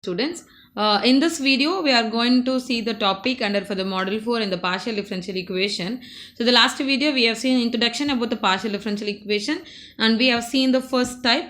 Students, in this video we are going to see the topic under for the model 4 in the partial differential equation. So the last video we have seen introduction about the partial differential equation, and we have seen the first type,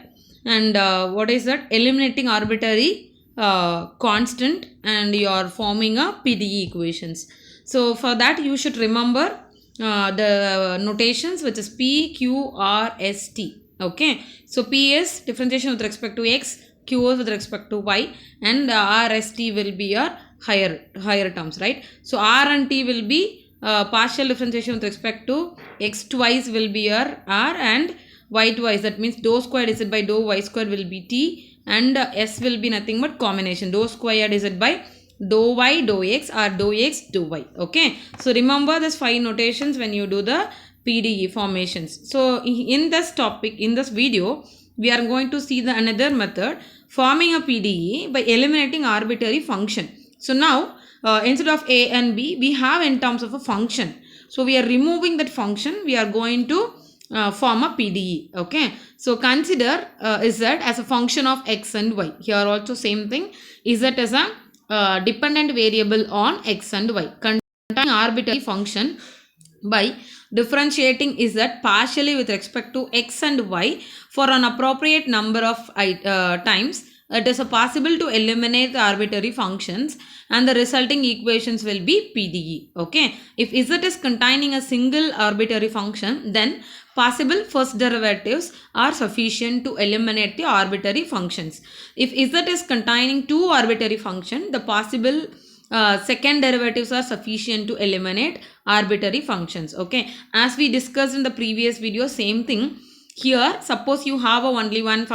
and what is that? Eliminating arbitrary constant, and you are forming a PDE equations. So for that you should remember the notations, which is P, Q, R, S, T. Okay, so P is differentiation with respect to X, Q is with respect to Y, and R, S, T will be your higher terms, right? So R and T will be partial differentiation with respect to X twice will be your R, and Y twice, that means dou squared Z by dou Y squared will be T, and S will be nothing but combination dou squared Z by dou Y dou X, or dou X dou Y. Okay, so remember this 5 notations when you do the PDE formations. So in this topic, in this video, we are going to see the another method forming a PDE by eliminating arbitrary function. So now instead of A and B, we have in terms of a function. So we are removing that function. We are going to form a PDE. Okay, so consider Z as a function of X and Y. Here also same thing. Z as a dependent variable on X and Y, containing arbitrary function by differentiating Z partially with respect to X and Y for an appropriate number of times. It is possible to eliminate the arbitrary functions, and the resulting equations will be PDE. Okay, if Z is containing a single arbitrary function, then possible first derivatives are sufficient to eliminate the arbitrary functions. If Z is containing two arbitrary functions, the possible second derivatives are sufficient to eliminate arbitrary functions. Okay, as we discussed in the previous video, same thing here. Suppose you have only one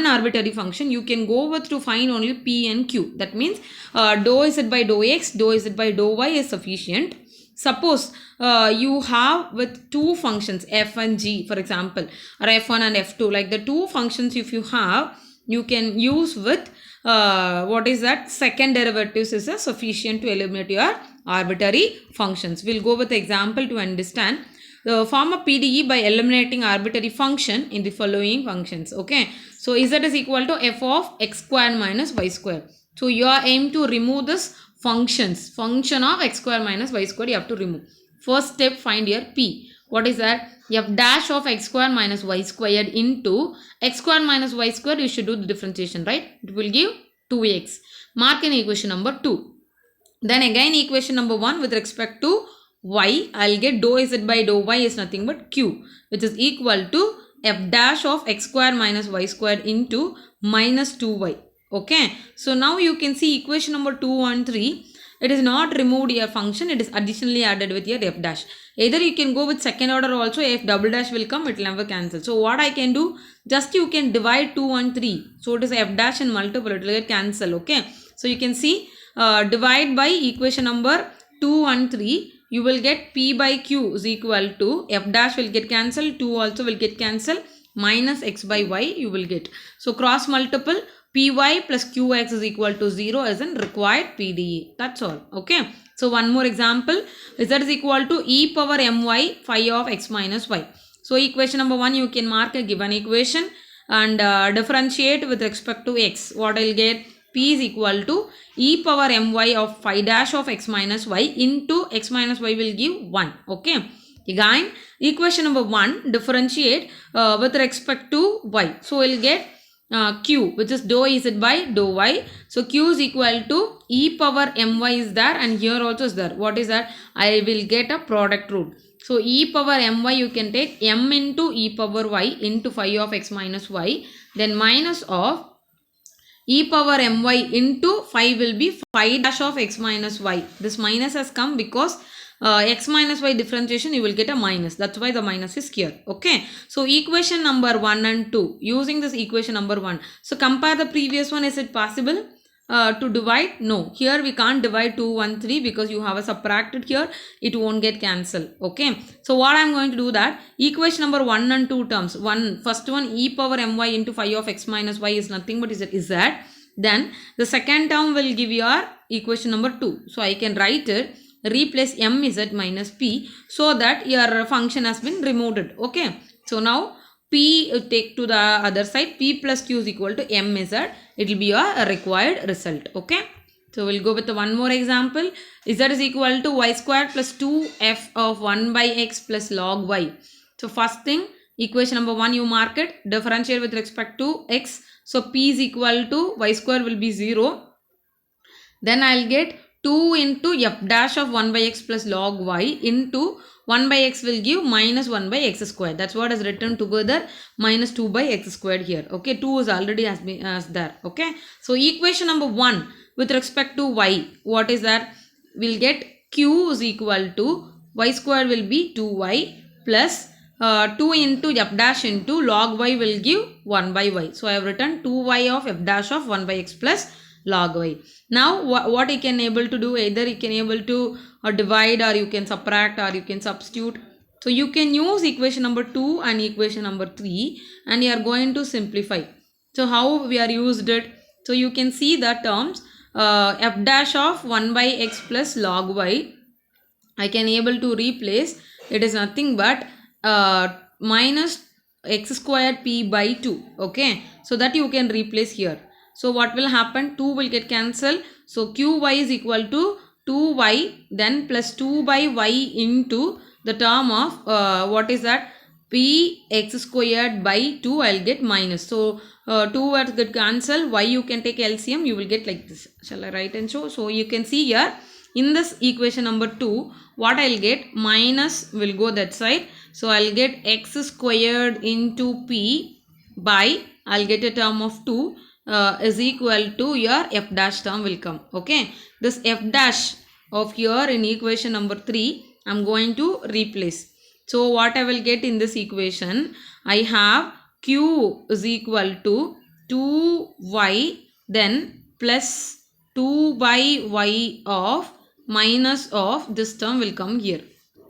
arbitrary function, you can go with to find only P and Q. That means dou Z by dou X, dou Z by dou Y is sufficient. Suppose you have with two functions f and g, for example, or f1 and f2, like the two functions if you have, you can use with what is that? Second derivatives is sufficient to eliminate your arbitrary functions. We'll go with the example to understand. Form a PDE by eliminating arbitrary function in the following functions. Okay, so Z is equal to f of x squared minus y squared. So you are aim to remove this function of x squared minus y squared. You have to remove. First step, find your P. What is that? F dash of x squared minus y squared into x squared minus y squared. You should do the differentiation, right? It will give 2x. Mark in equation number 2. Then again equation number 1 with respect to y, I'll get dou Z by dou Y is nothing but Q, which is equal to f dash of x squared minus y squared into minus 2y. Okay, so now you can see equation number 2 and 3. It is not removed your function, it is additionally added with your f dash. Either you can go with second order also, f double dash will come, it will never cancel. So what I can do, just you can divide 2 and 3. So it is f dash and multiple, it will get cancel. Okay, so you can see divide by equation number 2 and 3. You will get P by Q is equal to f dash will get cancelled, 2 also will get cancelled, minus x by y you will get. So cross multiple, Py plus Qx is equal to 0 as in required PDE. That's all. Okay. So one more example. Z is equal to e power my phi of x minus y. So equation number 1 you can mark a given equation and differentiate with respect to x. What I'll get? P is equal to e power my of phi dash of x minus y into x minus y will give 1. Okay. Again, equation number 1 differentiate with respect to y. So we'll get Q, which is dou Z by dou Y. So Q is equal to e power my is there, and here also is there. What is that? I will get a product rule. So e power my you can take m into e power y into phi of x minus y, then minus of e power my into phi will be phi dash of x minus y. This minus has come because x minus y differentiation you will get a minus. That's why the minus is here. Okay. So equation number 1 and 2. Using this equation number 1. So compare the previous one. Is it possible to divide? No. Here we can't divide 2, 1, 3 because you have a subtracted here. It won't get cancelled. Okay. So what I'm going to do that, equation number 1 and 2 terms. First one e power my into phi of x minus y is nothing but is that. Then the second term will give your equation number 2. So I can write it, replace mz minus p, so that your function has been removed. Okay. So now P take to the other side, P plus Q is equal to MZ. It will be your required result. Okay. So we'll go with the one more example. Z is equal to y squared plus 2f of 1 by x plus log y. So first thing, equation number 1 you mark it, differentiate with respect to x. So P is equal to y square will be 0. Then I'll get 2 into f dash of 1 by x plus log y into 1 by x will give minus 1 by x squared. That's what is written together, minus 2 by x squared here. Okay, 2 is already as there. Okay, so equation number 1 with respect to y, what is that? We'll get q is equal to y squared will be 2y plus 2 into f dash into log y will give 1 by y. So I have written 2y of f dash of 1 by x plus log y. Now what you can able to do, either you can able to divide, or you can subtract, or you can substitute. So you can use equation number 2 and equation number 3 and you are going to simplify. So how we are used it? So you can see the terms f dash of 1 by x plus log y, I can able to replace, it is nothing but minus x squared p by 2. Okay, so that you can replace here. So what will happen? 2 will get cancelled. So qy is equal to 2y then plus 2 by y into the term of what is that? P x squared by 2 I'll get minus. So 2 words get cancelled. Y you can take LCM, you will get like this. Shall I write and show? So you can see here in this equation number 2, what I'll get? Minus will go that side. So I'll get x squared into p by, I'll get a term of 2 is equal to your f dash term will come. Okay, this f dash of here in equation number 3 I'm going to replace. So what I will get in this equation, I have q is equal to 2y then plus 2 by y of minus of this term will come here.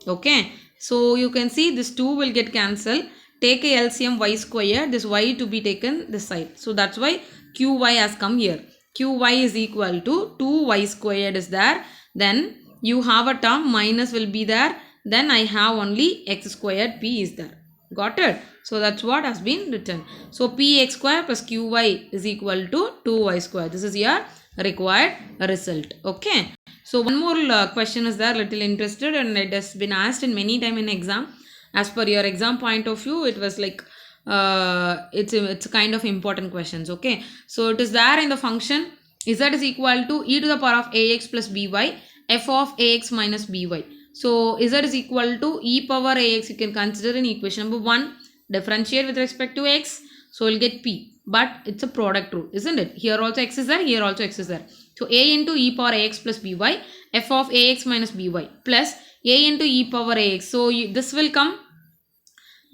Okay, so you can see this 2 will get cancelled. Take a LCM y square, this y to be taken this side. So that's why qy has come here. Qy is equal to 2y squared is there. Then you have a term minus will be there. Then I have only x squared p is there. Got it? So that's what has been written. So px square plus qy is equal to 2y square. This is your required result. Okay. So one more question is there, little interested, and it has been asked in many time in exam. As per your exam point of view, it was like it's kind of important questions. Okay, so it is there in the function z is equal to e to the power of ax plus by f of ax minus by. So z is equal to e power ax, you can consider in equation number 1, differentiate with respect to x, so we'll get p, but it's a product rule, isn't it? Here also x is there, here also x is there. So a into e power ax plus by f of ax minus by plus a into e power ax. So this will come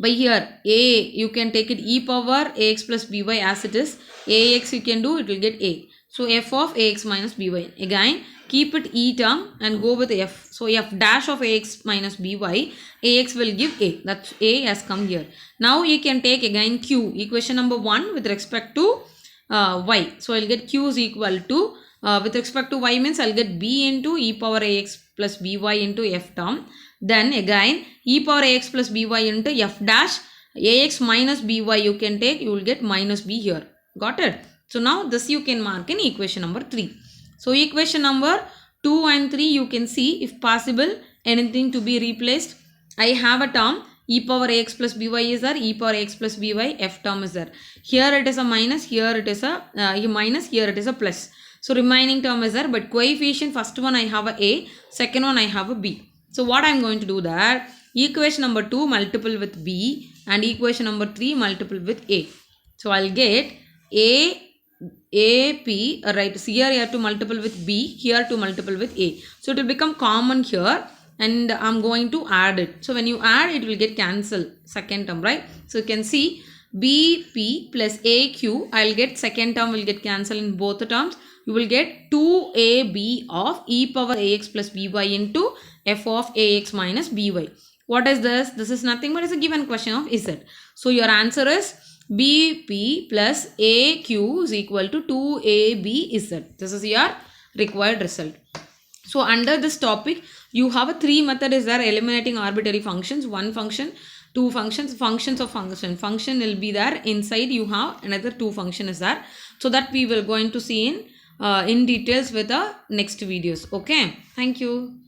by here, a you can take it e power ax plus by as it is, ax you can do, it will get a. So f of ax minus by, again keep it e term and go with f. So f dash of ax minus by, ax will give a, that's a has come here. Now you can take again q, equation number 1 with respect to y. So I'll get q is equal to with respect to y means I'll get b into e power ax plus by into f term. Then again e power ax plus by into f dash ax minus by you can take, you will get minus b here. Got it? So now this you can mark in equation number 3. So equation number 2 and 3 you can see if possible anything to be replaced. I have a term e power ax plus by is there, e power ax plus by f term is there. Here it is a minus, here it is a minus, here it is a plus. So remaining term is there, but coefficient first one I have a, second one I have a b. So what I am going to do that, equation number 2 multiple with b and equation number 3 multiple with a. So I'll get p, right, so here you have to multiple with b, here to multiple with a. So it will become common here and I'm going to add it. So when you add, it will get cancelled, second term, right? So you can see bp plus aq, I'll get second term will get cancelled in both the terms. You will get 2ab of e power ax plus by into f of ax minus by. What is this? This is nothing but it's a given question of z. So your answer is bp plus aq is equal to 2abz. This is your required result. So under this topic, you have a 3 method is there, eliminating arbitrary functions. One function, two functions of function will be there. Inside you have another two function is there. So that we will going to see in details with the next videos. Okay, thank you.